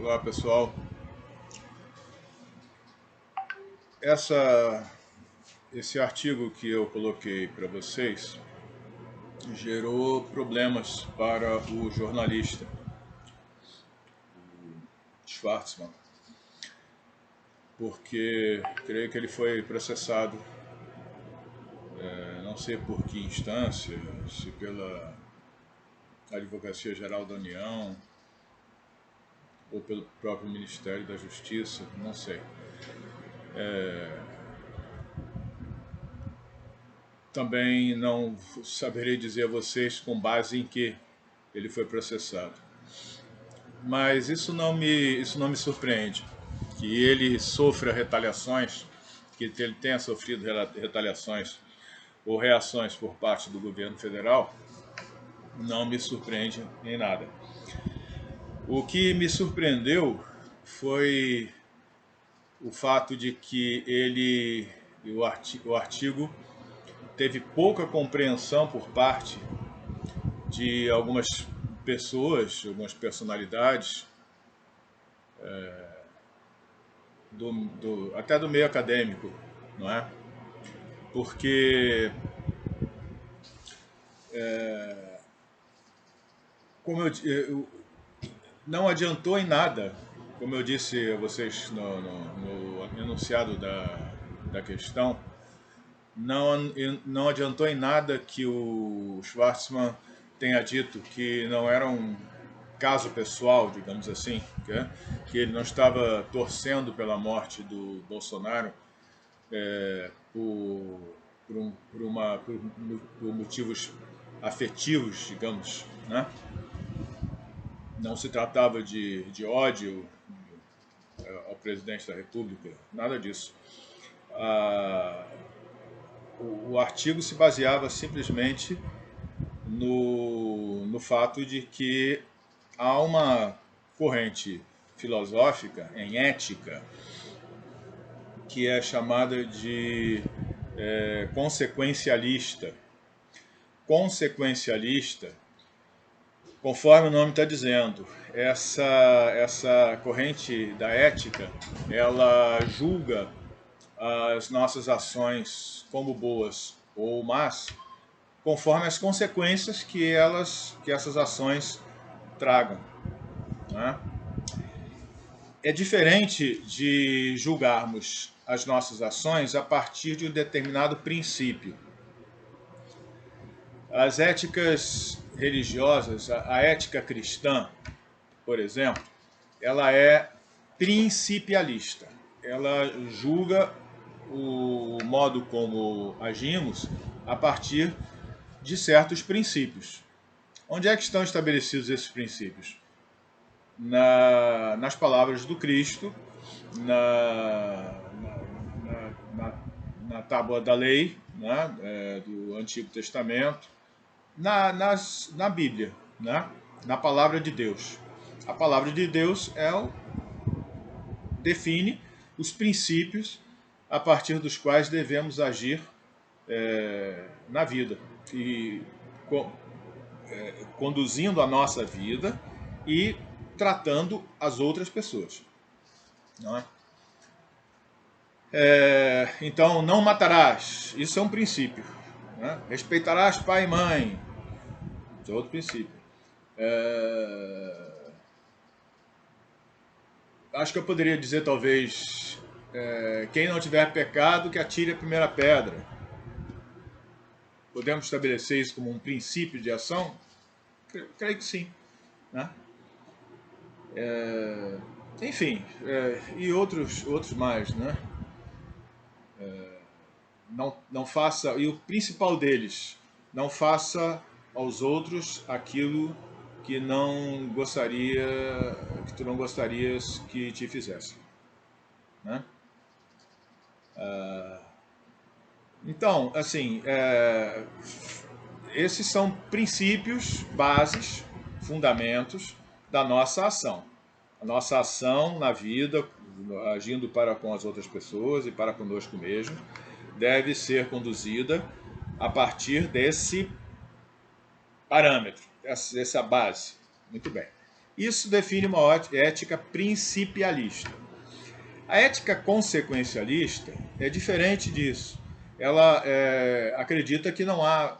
Olá, pessoal. Esse artigo que eu coloquei para vocês gerou problemas para o jornalista Schwarzman, porque creio que ele foi processado, não sei por que instância, se pela Advocacia Geral da União ou pelo próprio Ministério da Justiça, não sei. Também não saberei dizer a vocês com base em que ele foi processado. Mas isso não me surpreende, que ele sofra retaliações, que ele tenha sofrido retaliações ou reações por parte do governo federal, não me surpreende em nada. O que me surpreendeu foi o fato de que o artigo teve pouca compreensão por parte de algumas pessoas, algumas personalidades, até do meio acadêmico, não é? Porque, como não adiantou em nada, como eu disse a vocês no enunciado da questão, não adiantou em nada que o Schwarzman tenha dito que não era um caso pessoal, digamos assim, que ele não estava torcendo pela morte do Bolsonaro por motivos afetivos, digamos, né? Não se tratava de ódio ao presidente da República, nada disso. O artigo se baseava simplesmente no fato de que há uma corrente filosófica em ética que é chamada de consequencialista. Consequencialista, conforme o nome está dizendo, essa corrente da ética, ela julga as nossas ações como boas ou más, conforme as consequências que essas ações tragam, né? É diferente de julgarmos as nossas ações a partir de um determinado princípio. As éticas religiosas, a ética cristã, por exemplo, ela é principialista. Ela julga o modo como agimos a partir de certos princípios. Onde é que estão estabelecidos esses princípios? Nas palavras do Cristo, na tábua da lei, né, do Antigo Testamento, na Bíblia, né, na palavra de Deus. A palavra de Deus define os princípios a partir dos quais devemos agir na vida e conduzindo a nossa vida e tratando as outras pessoas. Não é? Então, não matarás, isso é um princípio. Né? Respeitarás pai e mãe, isso é outro princípio. Acho que eu poderia dizer, talvez, quem não tiver pecado, que atire a primeira pedra. Podemos estabelecer isso como um princípio de ação? Creio que sim. Né? Enfim, e outros mais, né? Não faça, e o principal deles, não faça aos outros aquilo que tu não gostarias que te fizessem, né? Então, assim, esses são princípios, bases, fundamentos da nossa ação. A nossa ação na vida, agindo para com as outras pessoas e para conosco mesmo, deve ser conduzida a partir desse parâmetro, dessa base. Muito bem. Isso define uma ética principialista. A ética consequencialista é diferente disso. Ela acredita que não há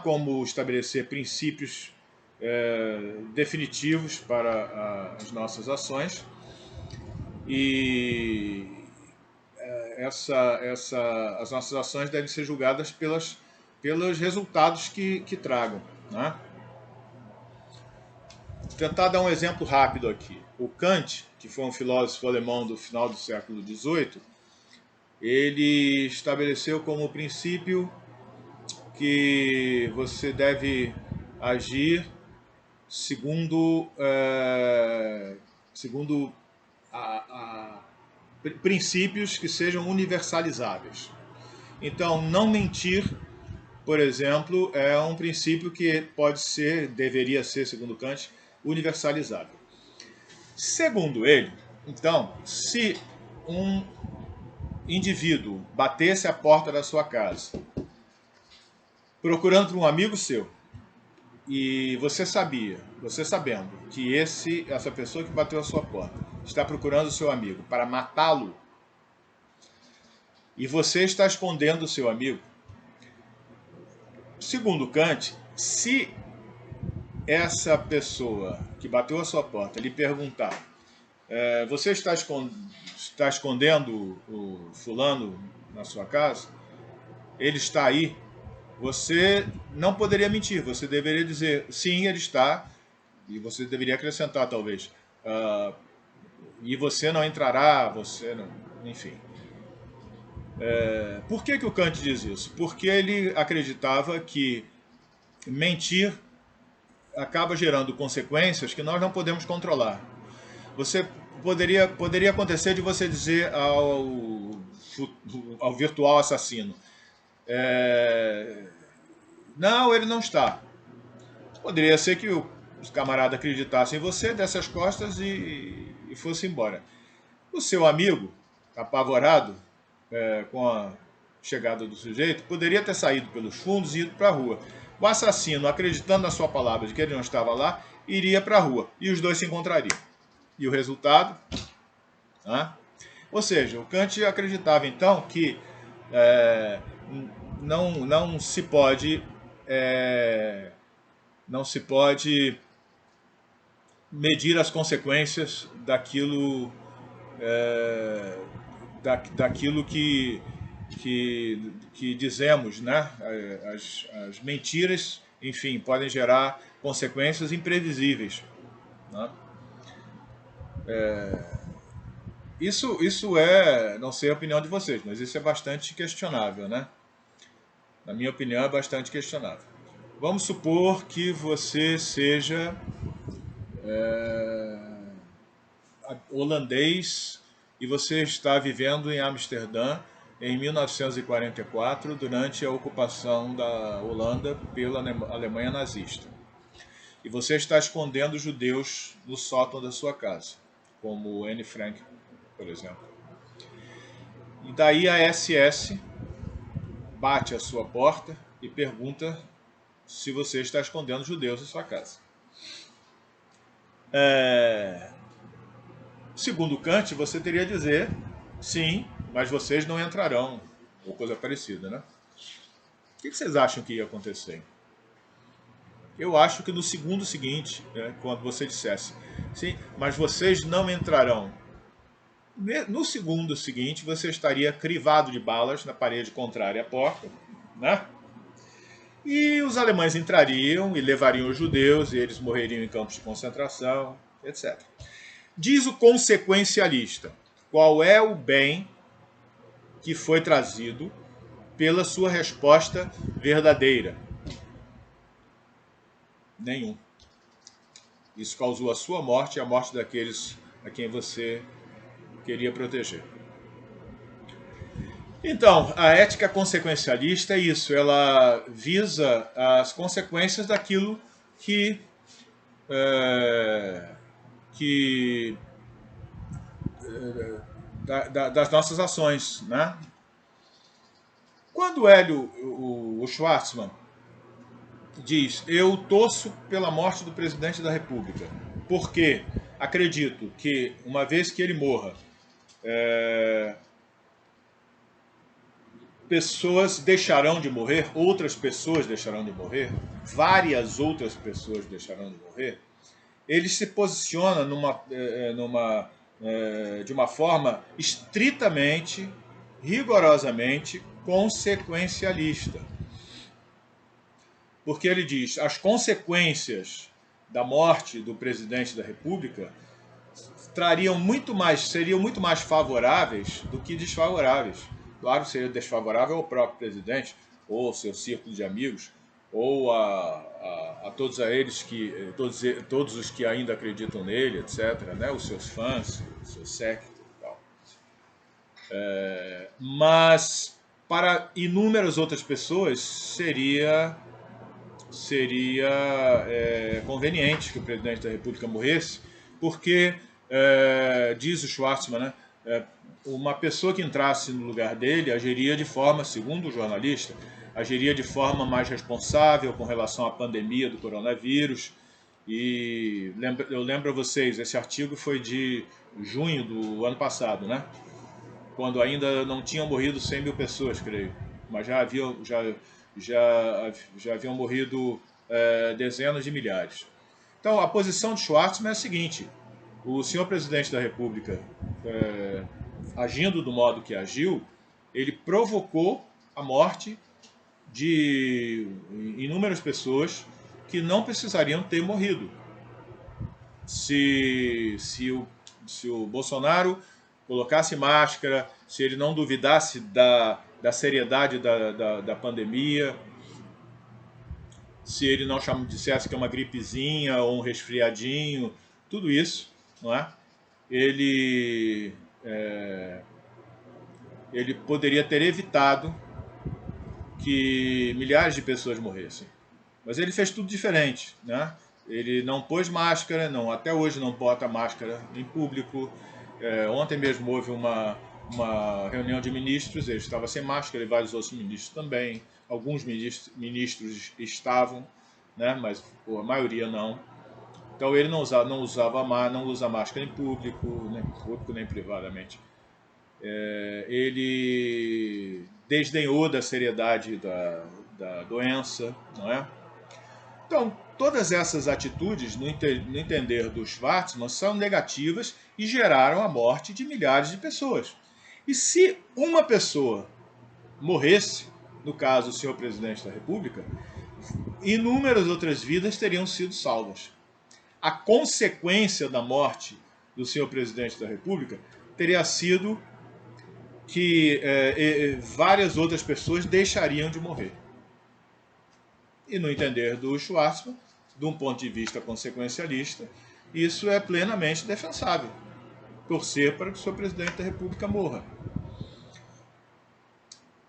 como estabelecer princípios definitivos para as nossas ações e as nossas ações devem ser julgadas pelos resultados que tragam. Né? Vou tentar dar um exemplo rápido aqui. O Kant, que foi um filósofo alemão do final do século XVIII, ele estabeleceu como princípio que você deve agir segundo princípios que sejam universalizáveis. Então, não mentir, por exemplo, é um princípio que deveria ser, segundo Kant, universalizável. Segundo ele, então, se um indivíduo batesse a porta da sua casa, procurando por um amigo seu, e você sabendo que essa pessoa que bateu a sua porta está procurando o seu amigo para matá-lo, e você está escondendo o seu amigo, segundo Kant, se essa pessoa que bateu a sua porta lhe perguntar: você está escondendo o fulano na sua casa? Ele está aí? Você não poderia mentir, você deveria dizer: sim, ele está, e você deveria acrescentar talvez: e você não entrará, você não... Enfim. Por que o Kant diz isso? Porque ele acreditava que mentir acaba gerando consequências que nós não podemos controlar. Você poderia acontecer de você dizer ao virtual assassino: não, ele não está. Poderia ser que os camaradas acreditassem em você, desse as costas e fosse embora. O seu amigo, apavorado com a chegada do sujeito, poderia ter saído pelos fundos e ido para a rua. O assassino, acreditando na sua palavra de que ele não estava lá, iria para a rua e os dois se encontrariam. E o resultado? Ou seja, o Kant acreditava então que não se pode medir as consequências daquilo que dizemos, né? As mentiras, enfim, podem gerar consequências imprevisíveis. Né? Isso não sei a opinião de vocês, mas isso é bastante questionável, né? Na minha opinião, é bastante questionável. Vamos supor que você seja holandês e você está vivendo em Amsterdã em 1944, durante a ocupação da Holanda pela Alemanha nazista. E você está escondendo judeus no sótão da sua casa, como Anne Frank, por exemplo. E daí a SS bate à sua porta e pergunta se você está escondendo judeus na sua casa. Segundo Kant, você teria a dizer: sim, mas vocês não entrarão, ou coisa parecida, né? O que vocês acham que ia acontecer? Eu acho que no segundo seguinte, quando você dissesse: sim, mas vocês não entrarão, no segundo seguinte você estaria crivado de balas na parede contrária à porta, né? E os alemães entrariam e levariam os judeus, e eles morreriam em campos de concentração, etc. Diz o consequencialista: qual é o bem que foi trazido pela sua resposta verdadeira? Nenhum. Isso causou a sua morte e a morte daqueles a quem você queria proteger. Então, a ética consequencialista é isso, ela visa as consequências daquilo das nossas ações, né? Quando o Schwarzman diz: eu torço pela morte do presidente da República, porque acredito que, uma vez que ele morra, pessoas deixarão de morrer, outras pessoas deixarão de morrer, várias outras pessoas deixarão de morrer. Ele se posiciona de uma forma estritamente, rigorosamente consequencialista. Porque ele diz, as consequências da morte do presidente da República seriam muito mais favoráveis do que desfavoráveis. Claro, seria desfavorável ao próprio presidente, ou ao seu círculo de amigos, ou a todos eles todos os que ainda acreditam nele, etc., né? Os seus fãs, o seu séquito e tal. Mas para inúmeras outras pessoas seria conveniente que o presidente da República morresse, porque, diz o Schwartzman, né, uma pessoa que entrasse no lugar dele agiria de forma, segundo o jornalista, agiria de forma mais responsável com relação à pandemia do coronavírus. E eu lembro a vocês, esse artigo foi de junho do ano passado, né? Quando ainda não tinham morrido 100 mil pessoas, creio, mas já haviam morrido dezenas de milhares. Então, a posição de Schwartzman é a seguinte: o senhor presidente da República, agindo do modo que agiu, ele provocou a morte de inúmeras pessoas que não precisariam ter morrido. Se o Bolsonaro colocasse máscara, se ele não duvidasse da seriedade da pandemia, se ele não dissesse que é uma gripezinha ou um resfriadinho, tudo isso, não é? Ele poderia ter evitado que milhares de pessoas morressem. Mas ele fez tudo diferente, né? Ele não pôs máscara, até hoje não bota máscara em público. Ontem mesmo houve uma reunião de ministros, ele estava sem máscara e vários outros ministros também. Alguns ministros estavam, né? Mas a maioria não. Então ele não usa máscara em público, nem privadamente. Ele desdenhou da seriedade da doença, não é? Então, todas essas atitudes, no entender do Schwartzman, são negativas e geraram a morte de milhares de pessoas. E se uma pessoa morresse, no caso o senhor presidente da República, inúmeras outras vidas teriam sido salvas. A consequência da morte do senhor presidente da República teria sido que várias outras pessoas deixariam de morrer. E no entender do Schwartzman, de um ponto de vista consequencialista, isso é plenamente defensável. Torcer para que o seu presidente da República morra.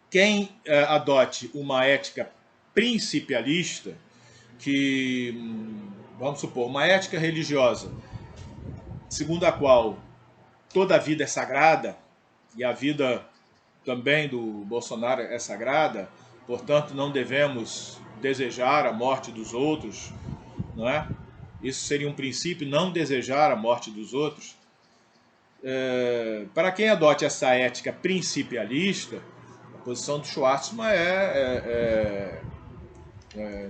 Quem adote uma ética principialista, vamos supor, uma ética religiosa, segundo a qual toda a vida é sagrada, e a vida também do Bolsonaro é sagrada, portanto não devemos desejar a morte dos outros, não é? Isso seria um princípio, não desejar a morte dos outros. Para quem adote essa ética principialista, a posição do Schwartzman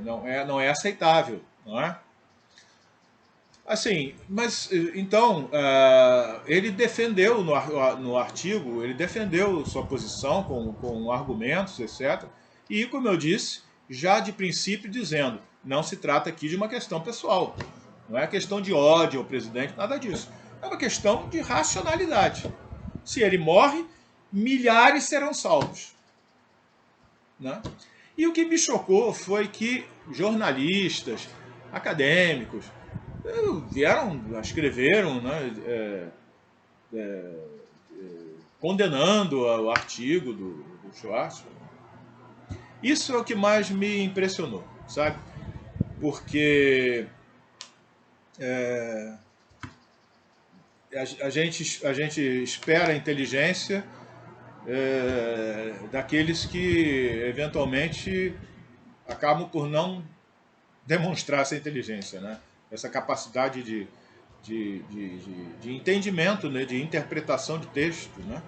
não é aceitável, não é? Assim, mas então ele defendeu no artigo, ele defendeu sua posição com argumentos, etc. E, como eu disse, já de princípio dizendo, não se trata aqui de uma questão pessoal, não é questão de ódio ao presidente, nada disso. É uma questão de racionalidade. Se ele morre, milhares serão salvos, né? E o que me chocou foi que jornalistas, acadêmicos, escreveram, né, condenando o artigo do Schwartzman. Isso é o que mais me impressionou, sabe? Porque a gente espera a inteligência daqueles que eventualmente acabam por não demonstrar essa inteligência, né? Essa capacidade de entendimento, né, de interpretação de texto, né?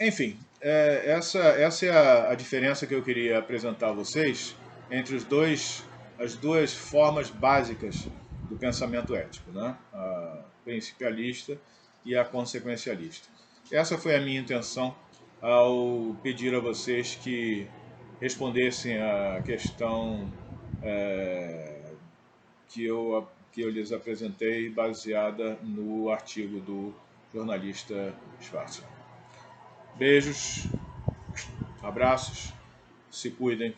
Enfim, essa é a diferença que eu queria apresentar a vocês entre as duas formas básicas do pensamento ético, né? A principialista e a consequencialista. Essa foi a minha intenção ao pedir a vocês que respondessem a questão que eu lhes apresentei, baseada no artigo do jornalista Schwarzer. Beijos, abraços, se cuidem.